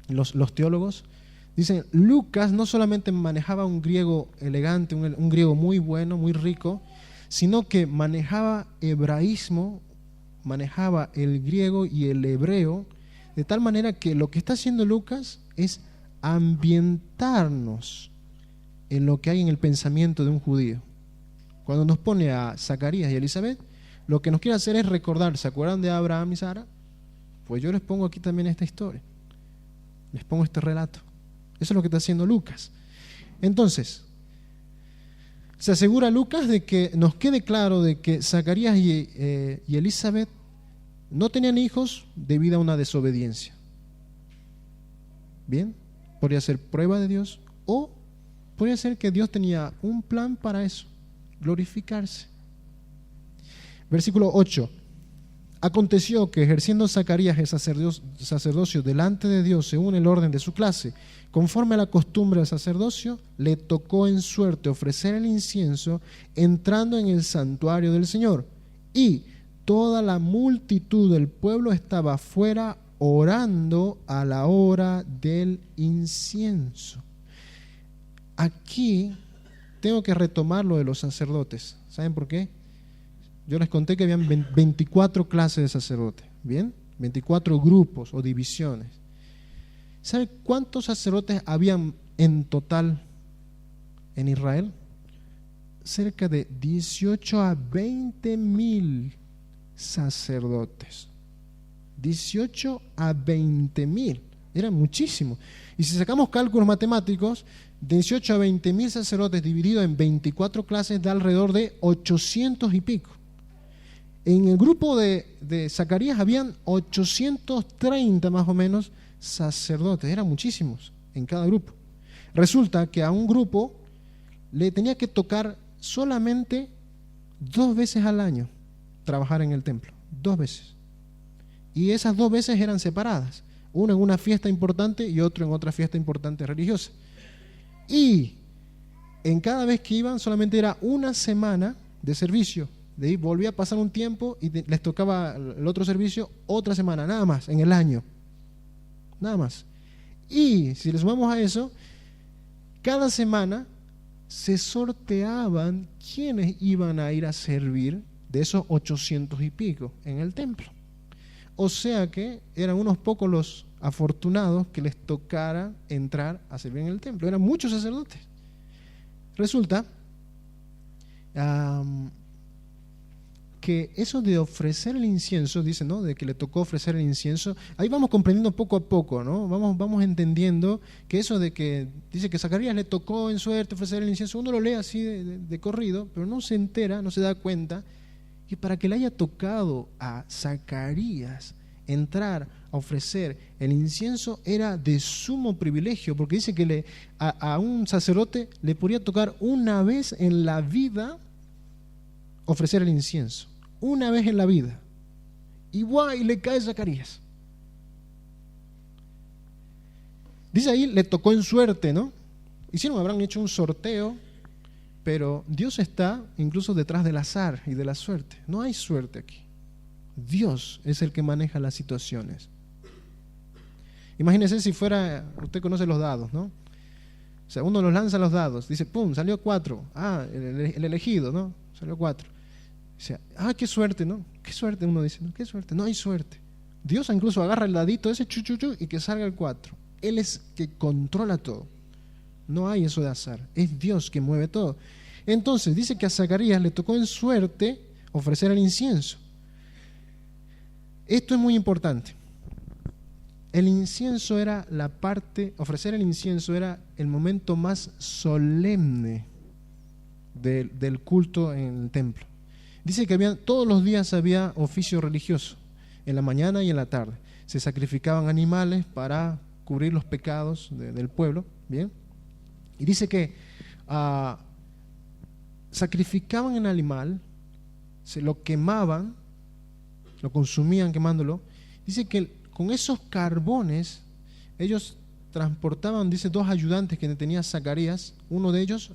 los teólogos? Dicen, Lucas no solamente manejaba un griego elegante, un griego muy bueno, muy rico, sino que manejaba hebraísmo, manejaba el griego y el hebreo, de tal manera que lo que está haciendo Lucas es ambientarnos en lo que hay en el pensamiento de un judío. Cuando nos pone a Zacarías y Elizabeth, lo que nos quiere hacer es recordar, ¿se acuerdan de Abraham y Sara? Pues yo les pongo aquí también esta historia, les pongo este relato. Eso es lo que está haciendo Lucas. Entonces, se asegura Lucas de que nos quede claro de que Zacarías y Elizabeth no tenían hijos debido a una desobediencia. Bien, podría ser prueba de Dios o podría ser que Dios tenía un plan para eso, glorificarse. Versículo 8. Aconteció que ejerciendo Zacarías el sacerdocio delante de Dios según el orden de su clase, conforme a la costumbre del sacerdocio, le tocó en suerte ofrecer el incienso entrando en el santuario del Señor. Y toda la multitud del pueblo estaba afuera orando a la hora del incienso. Aquí tengo que retomar lo de los sacerdotes. ¿Saben por qué? Yo les conté que habían 24 clases de sacerdotes, ¿bien? 24 grupos o divisiones. ¿Sabe cuántos sacerdotes habían en total en Israel? Cerca de 18 a 20 mil sacerdotes. 18 a 20 mil. Eran muchísimos. Y si sacamos cálculos matemáticos, 18 a 20 mil sacerdotes dividido en 24 clases da alrededor de 800 y pico. En el grupo de Zacarías habían 830 más o menos sacerdotes, eran muchísimos en cada grupo. Resulta que a un grupo le tenía que tocar solamente 2 veces al año trabajar en el templo, 2 veces. Y esas 2 veces eran separadas, uno en una fiesta importante y otro en otra fiesta importante religiosa. Y en cada vez que iban solamente era una semana de servicio. De ahí volvía a pasar un tiempo y les tocaba el otro servicio otra semana, nada más, en el año. Nada más. Y si le sumamos a eso, cada semana se sorteaban quienes iban a ir a servir de esos 800 y pico en el templo. O sea que eran unos pocos los afortunados que les tocara entrar a servir en el templo. Eran muchos sacerdotes. Resulta que eso de ofrecer el incienso, dice, ¿no? De que le tocó ofrecer el incienso, ahí vamos comprendiendo poco a poco, ¿no? Vamos entendiendo que eso de que dice que Zacarías le tocó en suerte ofrecer el incienso, uno lo lee así de corrido, pero no se entera, no se da cuenta, y para que le haya tocado a Zacarías entrar a ofrecer el incienso era de sumo privilegio, porque dice que a un sacerdote le podía tocar una vez en la vida ofrecer el incienso, una vez en la vida, y guay, le cae Zacarías. Dice ahí, le tocó en suerte, ¿no? Habrán hecho un sorteo, pero Dios está incluso detrás del azar y de la suerte. No hay suerte aquí. Dios es el que maneja las situaciones. Imagínese si fuera, usted conoce los dados, ¿no? O sea, uno los lanza los dados, dice, ¡pum!, salió 4. Ah, el elegido, ¿no? Salió 4. Dice, qué suerte, ¿no? Qué suerte, uno dice, no, qué suerte, no hay suerte. Dios incluso agarra el dadito ese, y que salga el 4. Él es que controla todo. No hay eso de azar, es Dios que mueve todo. Entonces, dice que a Zacarías le tocó en suerte ofrecer el incienso. Esto es muy importante. El incienso era ofrecer el incienso era el momento más solemne del culto en el templo. Dice que todos los días había oficio religioso, en la mañana y en la tarde. Se sacrificaban animales para cubrir los pecados del pueblo, ¿bien? Y dice que sacrificaban el animal, se lo quemaban, lo consumían quemándolo. Dice que con esos carbones ellos transportaban, dice, 2 ayudantes que tenía Zacarías. Uno de ellos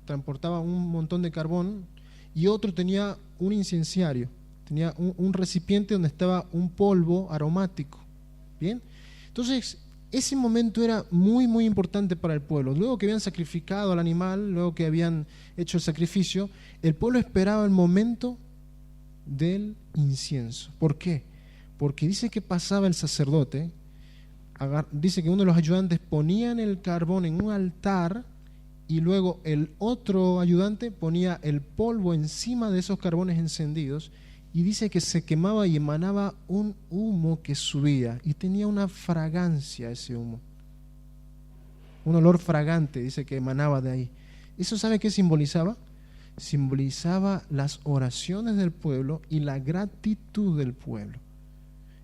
transportaba un montón de carbón, y otro tenía un incenciario, tenía un recipiente donde estaba un polvo aromático. Bien, entonces ese momento era muy, muy importante para el pueblo. Luego que habían sacrificado al animal, luego que habían hecho el sacrificio, el pueblo esperaba el momento del incienso. ¿Por qué? Porque dice que pasaba el sacerdote, dice que uno de los ayudantes ponían el carbón en un altar, y luego el otro ayudante ponía el polvo encima de esos carbones encendidos, y dice que se quemaba y emanaba un humo que subía, y tenía una fragancia ese humo, un olor fragante, dice que emanaba de ahí. ¿Eso sabe qué simbolizaba? Simbolizaba las oraciones del pueblo y la gratitud del pueblo.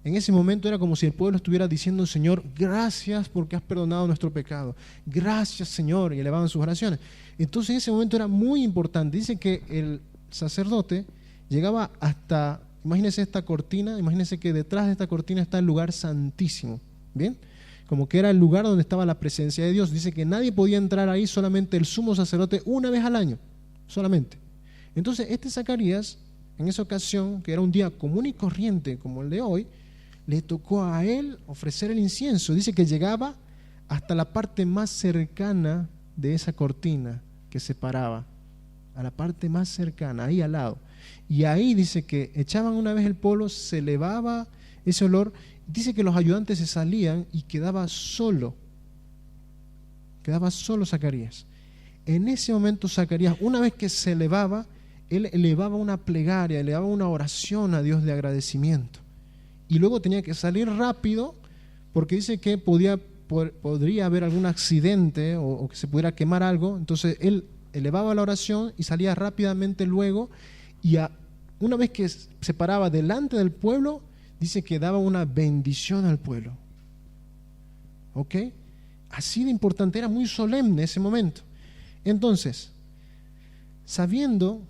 En ese momento era como si el pueblo estuviera diciendo, Señor, gracias porque has perdonado nuestro pecado. Gracias, Señor, y elevaban sus oraciones. Entonces en ese momento era muy importante. Dice que el sacerdote llegaba hasta, imagínense esta cortina, imagínense que detrás de esta cortina está el lugar santísimo, ¿bien? Como que era el lugar donde estaba la presencia de Dios. Dice que nadie podía entrar ahí, solamente el sumo sacerdote una vez al año, solamente. Entonces este Zacarías, en esa ocasión, que era un día común y corriente como el de hoy, le tocó a él ofrecer el incienso. Dice que llegaba hasta la parte más cercana de esa cortina que separaba, a la parte más cercana, ahí al lado. Y ahí dice que echaban una vez el polvo, se elevaba ese olor. Dice que los ayudantes se salían y quedaba solo Zacarías. En ese momento Zacarías, una vez que se elevaba, él elevaba una plegaria, elevaba una oración a Dios de agradecimiento. Y luego tenía que salir rápido, porque dice que podría haber algún accidente o que se pudiera quemar algo. Entonces él elevaba la oración y salía rápidamente luego, y una vez que se paraba delante del pueblo, dice que daba una bendición al pueblo. ¿Ok? Así de importante, era muy solemne ese momento. Entonces, sabiendo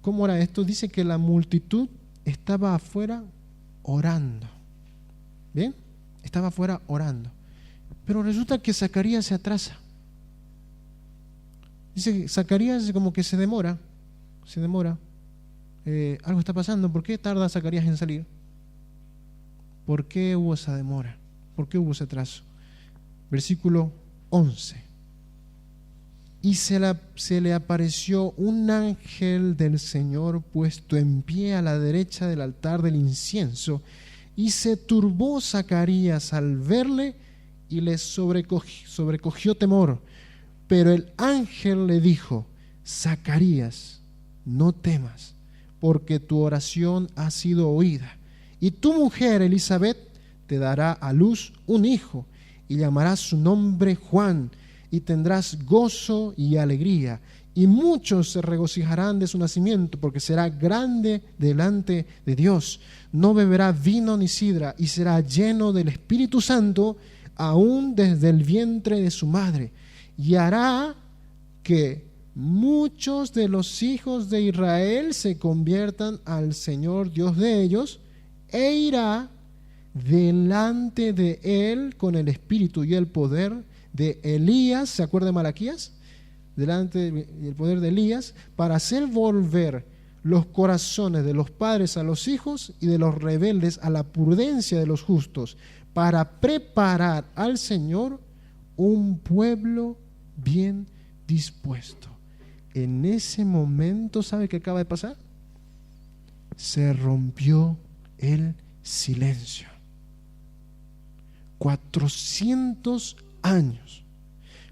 cómo era esto, dice que la multitud estaba afuera orando. ¿Bien? Estaba afuera orando. Pero resulta que Zacarías se atrasa. Dice que Zacarías como que se demora. Algo está pasando. ¿Por qué tarda Zacarías en salir? ¿Por qué hubo esa demora? ¿Por qué hubo ese atraso? Versículo 11. Y se le apareció un ángel del Señor puesto en pie a la derecha del altar del incienso, y se turbó Zacarías al verle y le sobrecogió temor. Pero el ángel le dijo: Zacarías, no temas, porque tu oración ha sido oída, y tu mujer Elizabeth te dará a luz un hijo, y llamarás su nombre Juan, y tendrás gozo y alegría, y muchos se regocijarán de su nacimiento, porque será grande delante de Dios. No beberá vino ni sidra, y será lleno del Espíritu Santo aún desde el vientre de su madre, y hará que muchos de los hijos de Israel se conviertan al Señor Dios de ellos, e irá delante de él con el espíritu y el poder de Elías. ¿Se acuerda de Malaquías? Delante del poder de Elías, para hacer volver los corazones de los padres a los hijos y de los rebeldes a la prudencia de los justos, para preparar al Señor un pueblo bien dispuesto. En ese momento, ¿sabe qué acaba de pasar? Se rompió el silencio. 400 años.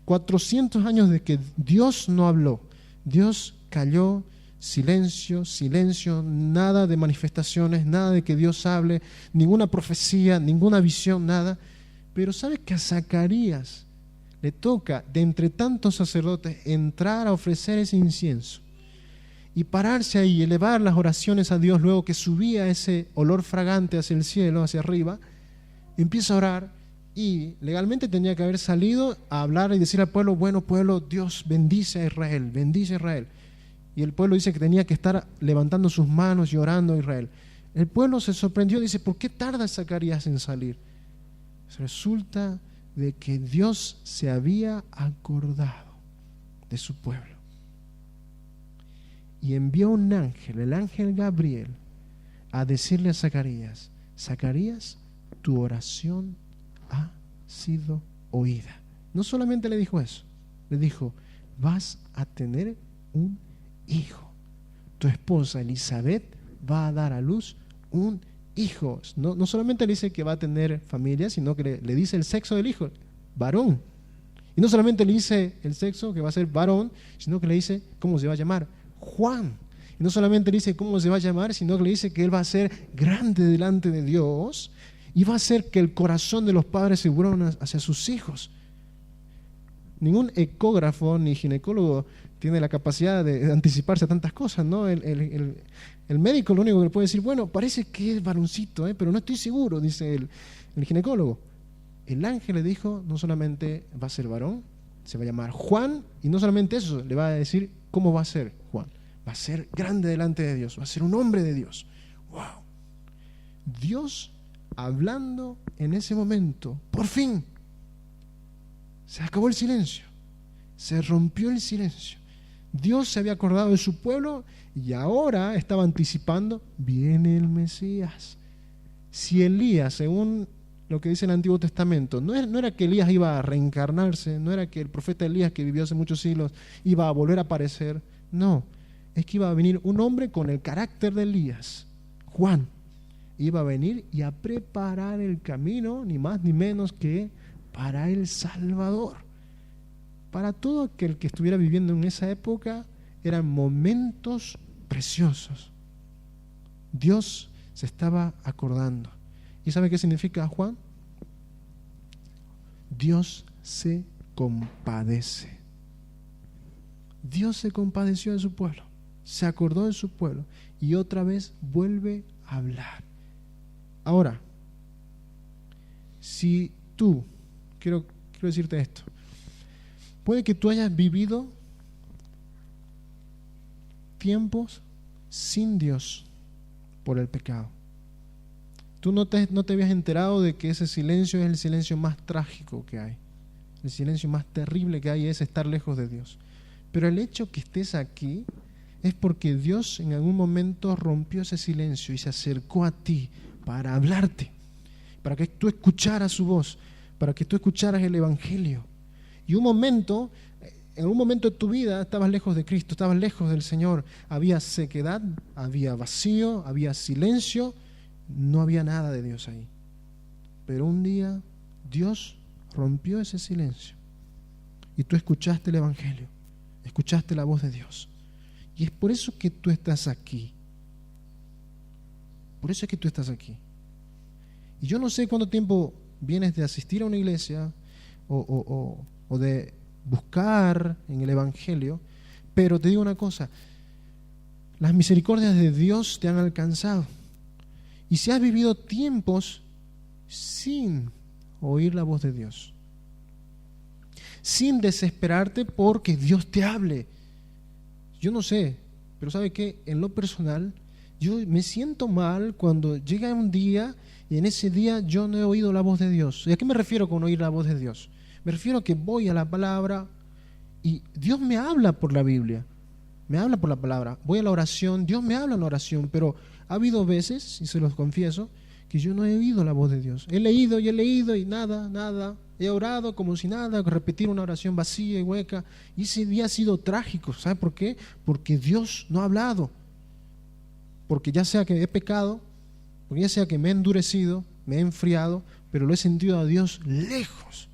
400 años de que Dios no habló. Dios calló, silencio, silencio, nada de manifestaciones, nada de que Dios hable, ninguna profecía, ninguna visión, nada. Pero ¿sabe que a Zacarías le toca, de entre tantos sacerdotes, entrar a ofrecer ese incienso y pararse ahí y elevar las oraciones a Dios? Luego que subía ese olor fragante hacia el cielo, hacia arriba, empieza a orar, y legalmente tenía que haber salido a hablar y decir al pueblo: bueno pueblo, Dios bendice a Israel, bendice a Israel. Y el pueblo dice que tenía que estar levantando sus manos y orando a Israel. El pueblo se sorprendió, dice: ¿por qué tarda Zacarías en salir? Resulta de que Dios se había acordado de su pueblo y envió un ángel, el ángel Gabriel, a decirle a Zacarías: Zacarías, tu oración ha sido oída. No solamente le dijo eso, le dijo: vas a tener un hijo. Tu esposa Elizabeth va a dar a luz un hijo. No solamente le dice que va a tener familia, sino que le dice el sexo del hijo: varón. Y no solamente le dice el sexo, que va a ser varón, sino que le dice cómo se va a llamar: Juan. Y no solamente le dice cómo se va a llamar, sino que le dice que él va a ser grande delante de Dios y va a hacer que el corazón de los padres se vuelva hacia sus hijos. Ningún ecógrafo ni ginecólogo tiene la capacidad de anticiparse a tantas cosas, ¿no? El médico lo único que le puede decir: bueno, parece que es varoncito, pero no estoy seguro, dice el ginecólogo. El ángel le dijo: no solamente va a ser varón, se va a llamar Juan, y no solamente eso, le va a decir cómo va a ser Juan. Va a ser grande delante de Dios, va a ser un hombre de Dios. ¡Wow! Dios hablando en ese momento. Por fin se acabó el silencio, se rompió el silencio. Dios se había acordado de su pueblo y ahora estaba anticipando: viene el Mesías. Si Elías, según lo que dice el Antiguo Testamento, no era que Elías iba a reencarnarse, no era que el profeta Elías, que vivió hace muchos siglos, iba a volver a aparecer. No, es que iba a venir un hombre con el carácter de Elías, Juan. Iba a venir y a preparar el camino, ni más ni menos que para el Salvador. Para todo aquel que estuviera viviendo en esa época, eran momentos preciosos. Dios se estaba acordando. ¿Y sabe qué significa Juan? Dios se compadece. Dios se compadeció de su pueblo, se acordó de su pueblo y otra vez vuelve a hablar. Ahora, si tú, quiero decirte esto, puede que tú hayas vivido tiempos sin Dios por el pecado. Tú no te habías enterado de que ese silencio es el silencio más trágico que hay. El silencio más terrible que hay es estar lejos de Dios. Pero el hecho que estés aquí es porque Dios en algún momento rompió ese silencio y se acercó a ti para hablarte, para que tú escucharas su voz, para que tú escucharas el Evangelio. Y en un momento de tu vida estabas lejos de Cristo, estabas lejos del Señor. Había sequedad, había vacío, había silencio, no había nada de Dios ahí. Pero un día Dios rompió ese silencio y tú escuchaste el Evangelio, escuchaste la voz de Dios. Y es por eso que tú estás aquí. Por eso es que tú estás aquí. Y yo no sé cuánto tiempo vienes de asistir a una iglesia o de buscar en el Evangelio, Pero te digo una cosa, las misericordias de Dios te han alcanzado. Y si has vivido tiempos sin oír la voz de Dios, sin desesperarte porque Dios te hable. Yo no sé, pero ¿sabe qué? En lo personal, yo me siento mal cuando llega un día y en ese día yo no he oído la voz de Dios. ¿Y a qué me refiero con oír la voz de Dios? Me refiero a que voy a la palabra y Dios me habla por la Biblia, me habla por la palabra. Voy a la oración, Dios me habla en la oración, pero ha habido veces, y se los confieso, que yo no he oído la voz de Dios. He leído y nada. He orado como si nada, repetir una oración vacía y hueca. Y ese día ha sido trágico. ¿Sabe por qué? Porque Dios no ha hablado. Porque ya sea que he pecado, porque ya sea que me he endurecido, me he enfriado, pero lo he sentido a Dios lejos.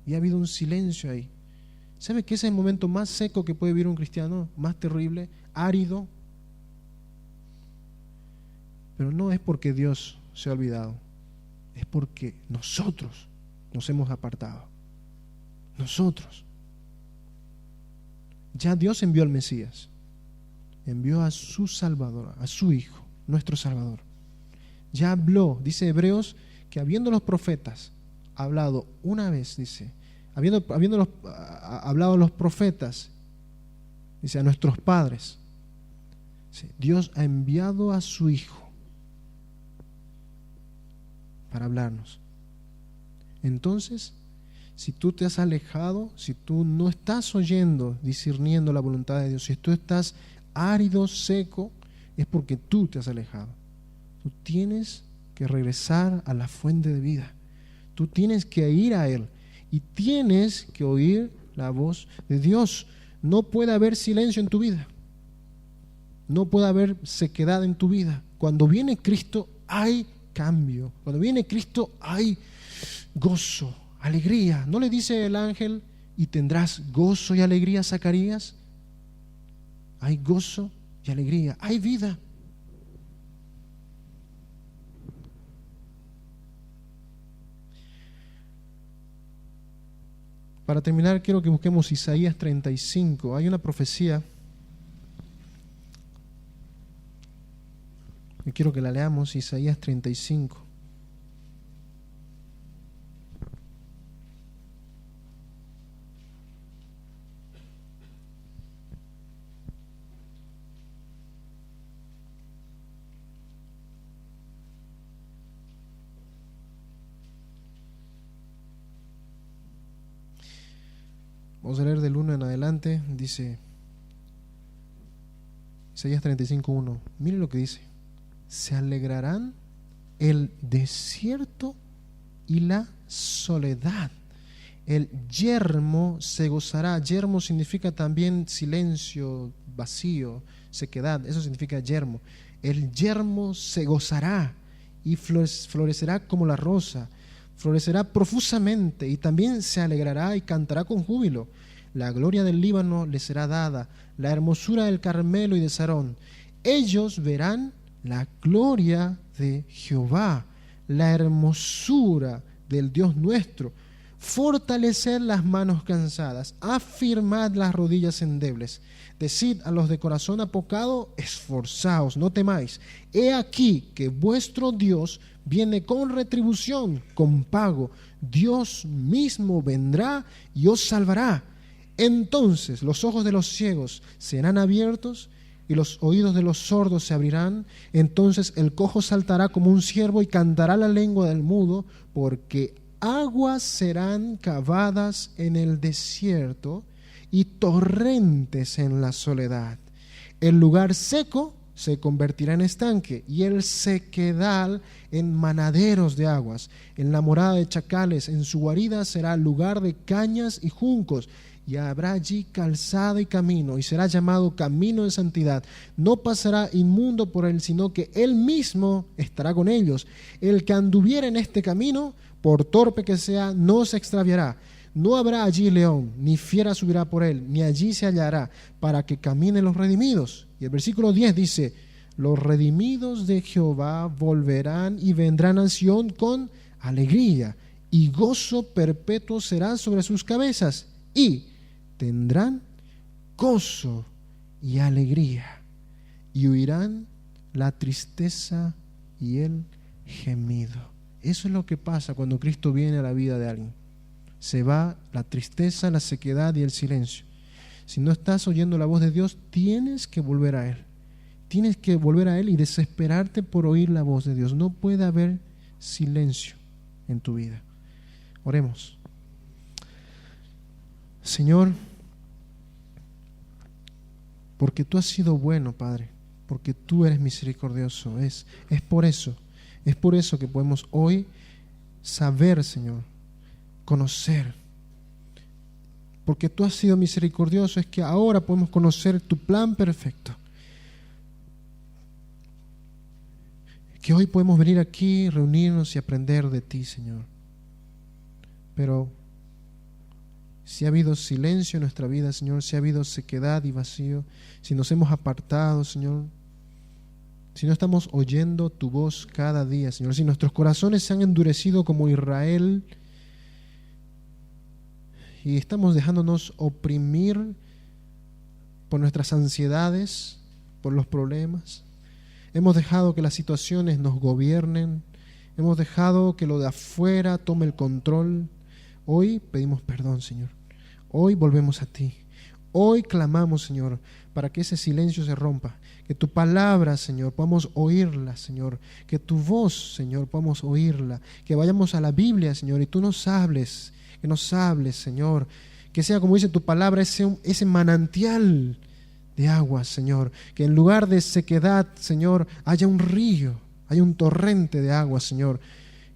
Y ha habido un silencio ahí. ¿Sabe que ese es el momento más seco que puede vivir un cristiano? Más terrible, árido. Pero no es porque Dios se ha olvidado, es porque nosotros nos hemos apartado. Nosotros. Ya Dios envió al Mesías, envió a su Salvador, a su Hijo, nuestro Salvador. Ya habló, dice Hebreos, que habiendo los profetas hablado una vez, dice, habiendo hablado los profetas, dice, a nuestros padres, dice, Dios ha enviado a su Hijo para hablarnos. Entonces, si tú te has alejado, si tú no estás oyendo, discerniendo la voluntad de Dios, si tú estás árido, seco, es porque tú te has alejado. Tú tienes que regresar a la fuente de vida. Tú tienes que ir a Él y tienes que oír la voz de Dios. No puede haber silencio en tu vida. No puede haber sequedad en tu vida. Cuando viene Cristo hay cambio. Cuando viene Cristo hay gozo, alegría. ¿No le dice el ángel, y tendrás gozo y alegría, Zacarías? Hay gozo y alegría, hay vida. Para terminar, quiero que busquemos Isaías 35. Hay una profecía y quiero que la leamos, Isaías 35. Vamos a leer del 1 en adelante. Dice Isaías 35:1. Miren lo que dice: se alegrarán el desierto y la soledad. El yermo se gozará. Yermo significa también silencio, vacío, sequedad. Eso significa yermo. El yermo se gozará y florecerá como la rosa. Florecerá profusamente y también se alegrará y cantará con júbilo. La gloria del Líbano le será dada, la hermosura del Carmelo y de Sarón. Ellos verán la gloria de Jehová, la hermosura del Dios nuestro. Fortaleced las manos cansadas, afirmad las rodillas endebles. Decid a los de corazón apocado, esforzaos, no temáis. He aquí que vuestro Dios viene con retribución, con pago. Dios mismo vendrá y os salvará. Entonces los ojos de los ciegos serán abiertos y los oídos de los sordos se abrirán. Entonces el cojo saltará como un ciervo y cantará la lengua del mudo, porque aguas serán cavadas en el desierto y torrentes en la soledad. El lugar seco se convertirá en estanque y el sequedal en manaderos de aguas. En la morada de chacales, en su guarida será lugar de cañas y juncos. Y habrá allí calzada y camino, y será llamado camino de santidad. No pasará inmundo por él, sino que él mismo estará con ellos. El que anduviera en este camino, por torpe que sea, no se extraviará. No habrá allí león, ni fiera subirá por él, ni allí se hallará, para que caminen los redimidos. Y el versículo 10 dice: los redimidos de Jehová volverán y vendrán a Sión con alegría, y gozo perpetuo será sobre sus cabezas, y tendrán gozo y alegría, y huirán la tristeza y el gemido. Eso es lo que pasa cuando Cristo viene a la vida de alguien. Se va la tristeza, la sequedad y el silencio. Si no estás oyendo la voz de Dios, tienes que volver a Él. Tienes que volver a Él y desesperarte por oír la voz de Dios. No puede haber silencio en tu vida. Oremos. Señor, porque tú has sido bueno, Padre, porque tú eres misericordioso. Es por eso que podemos hoy saber, Señor, conocer. Porque tú has sido misericordioso, es que ahora podemos conocer tu plan perfecto. Que hoy podemos venir aquí, reunirnos y aprender de ti, Señor. Pero si ha habido silencio en nuestra vida, Señor, si ha habido sequedad y vacío, si nos hemos apartado, Señor, si no estamos oyendo tu voz cada día, Señor, si nuestros corazones se han endurecido como Israel y estamos dejándonos oprimir por nuestras ansiedades, por los problemas, hemos dejado que las situaciones nos gobiernen, hemos dejado que lo de afuera tome el control. Hoy pedimos perdón, Señor. Hoy volvemos a ti. Hoy clamamos, Señor, para que ese silencio se rompa. Que tu palabra, Señor, podamos oírla, Señor. Que tu voz, Señor, podamos oírla. Que vayamos a la Biblia, Señor, y tú nos hables. Que nos hables, Señor. Que sea, como dice tu palabra, ese manantial de agua, Señor. Que en lugar de sequedad, Señor, haya un río, haya un torrente de agua, Señor.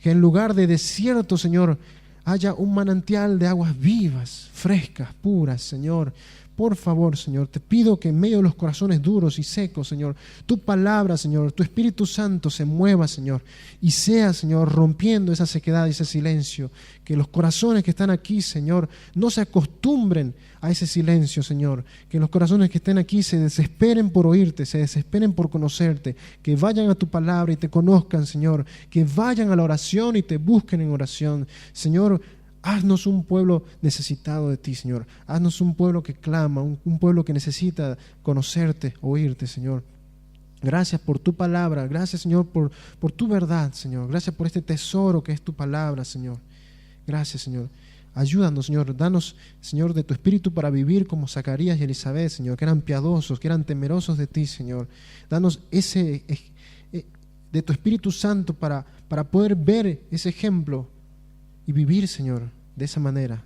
Que en lugar de desierto, Señor, haya un manantial de aguas vivas, frescas, puras, Señor. Por favor, Señor, te pido que en medio de los corazones duros y secos, Señor, tu palabra, Señor, tu Espíritu Santo se mueva, Señor, y sea, Señor, rompiendo esa sequedad y ese silencio. Que los corazones que están aquí, Señor, no se acostumbren a ese silencio, Señor. Que los corazones que estén aquí se desesperen por oírte, se desesperen por conocerte. Que vayan a tu palabra y te conozcan, Señor. Que vayan a la oración y te busquen en oración. Señor, haznos un pueblo necesitado de ti, Señor. Haznos un pueblo que clama, un pueblo que necesita conocerte, oírte, Señor. Gracias por tu palabra. Gracias, Señor, por tu verdad, Señor. Gracias por este tesoro que es tu palabra, Señor. Gracias, Señor. Ayúdanos, Señor. Danos, Señor, de tu espíritu para vivir como Zacarías y Elizabeth, Señor, que eran piadosos, que eran temerosos de ti, Señor. Danos de tu Espíritu Santo para poder ver ese ejemplo y vivir, Señor, de esa manera,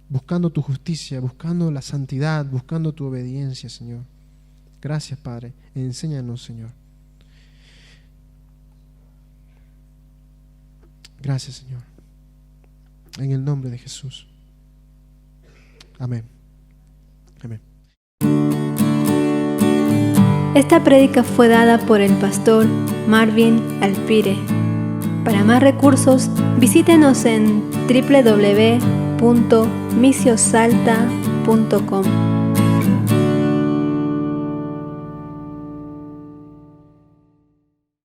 buscando tu justicia, buscando la santidad, buscando tu obediencia, Señor. Gracias, Padre. Enséñanos, Señor. Gracias, Señor. En el nombre de Jesús. Amén. Amén. Esta prédica fue dada por el pastor Marvin Alpire. Para más recursos, visítenos en www.misiosalta.com.